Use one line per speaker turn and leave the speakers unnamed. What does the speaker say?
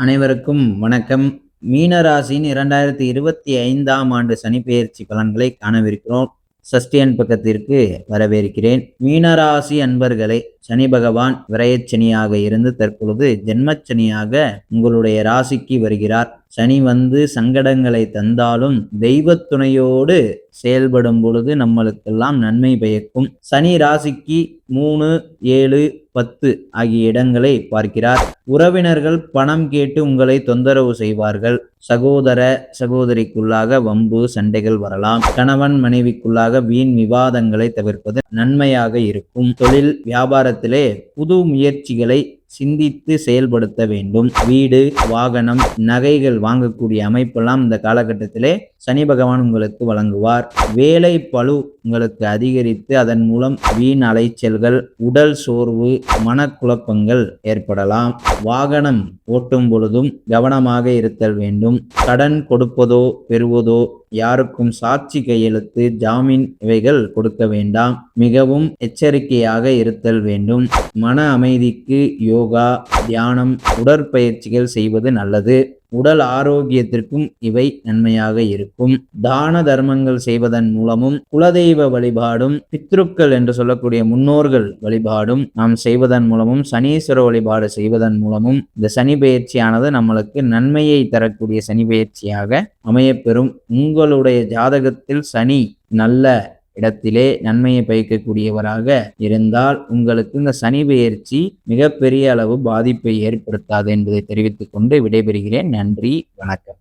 அனைவருக்கும் வணக்கம். மீன ராசியின் 2025ஆம் ஆண்டு சனிப்பெயர்ச்சி பலன்களை காணவிருக்கிறோம். சஷ்டியன் பக்கத்திற்கு வரவேற்கிறேன். மீனராசி அன்பர்களே, சனி பகவான் விரயச்சனியாக இருந்து தற்பொழுது ஜென்மச்சனியாக உங்களுடைய ராசிக்கு வருகிறார். சனி வந்து சங்கடங்களை தந்தாலும் தெய்வ துணையோடு செயல்படும் பொழுது நம்மளுக்கெல்லாம் நன்மை பயக்கும். சனி ராசிக்கு 3, 7, 10 ஆகிய இடங்களை பார்க்கிறார். உறவினர்கள் பணம் கேட்டு உங்களை தொந்தரவு செய்வார்கள். சகோதர சகோதரிக்குள்ளாக வம்பு சண்டைகள் வரலாம். கணவன் மனைவிக்குள்ளாக வீண் விவாதங்களை தவிர்ப்பது நன்மையாக இருக்கும். தொழில் வியாபாரத்திலே புது முயற்சிகளை சிந்தித்து செயல்படுத்த வேண்டும். வீடு, வாகனம், நகைகள் வாங்கக்கூடிய அமைப்பெல்லாம் இந்த காலகட்டத்திலே சனி பகவான் உங்களுக்கு வழங்குவார். வேலை பளு உங்களுக்கு அதிகரித்து அதன் மூலம் வீண் அலைச்சல்கள், உடல் சோர்வு, மனக்குழப்பங்கள் ஏற்படலாம். வாகனம் ஓட்டும் பொழுதும் கவனமாக இருத்தல் வேண்டும். கடன் கொடுப்பதோ பெறுவதோ, யாருக்கும் சாட்சி கையெழுத்து, ஜாமீன் இவைகள் கொடுக்க வேண்டாம். மிகவும் எச்சரிக்கையாக இருத்தல் வேண்டும். மன அமைதிக்கு யோகா, தியானம், உடற்பயிற்சிகள் செய்வது நல்லது. உடல் ஆரோக்கியத்திற்கும் இவை நன்மையாக இருக்கும். தான தர்மங்கள் செய்வதன் மூலமும், குலதெய்வ வழிபாடும், பித்ருக்கள் என்று சொல்லக்கூடிய முன்னோர்கள் வழிபாடும் நாம் செய்வதன் மூலமும், சனீஸ்வர வழிபாடு செய்வதன் மூலமும் இந்த சனி பெயர்ச்சியானது நம்மளுக்கு நன்மையை தரக்கூடிய சனி பெயர்ச்சியாக அமையப்பெறும். உங்களுடைய ஜாதகத்தில் சனி நல்ல இடத்திலே நன்மையை பயக்கக்கூடியவராக இருந்தால் உங்களுக்கு இந்த சனி பெயர்ச்சி மிகப்பெரிய அளவு பாதிப்பை ஏற்படுத்தாது என்பதை தெரிவித்துக் கொண்டு விடைபெறுகிறேன். நன்றி, வணக்கம்.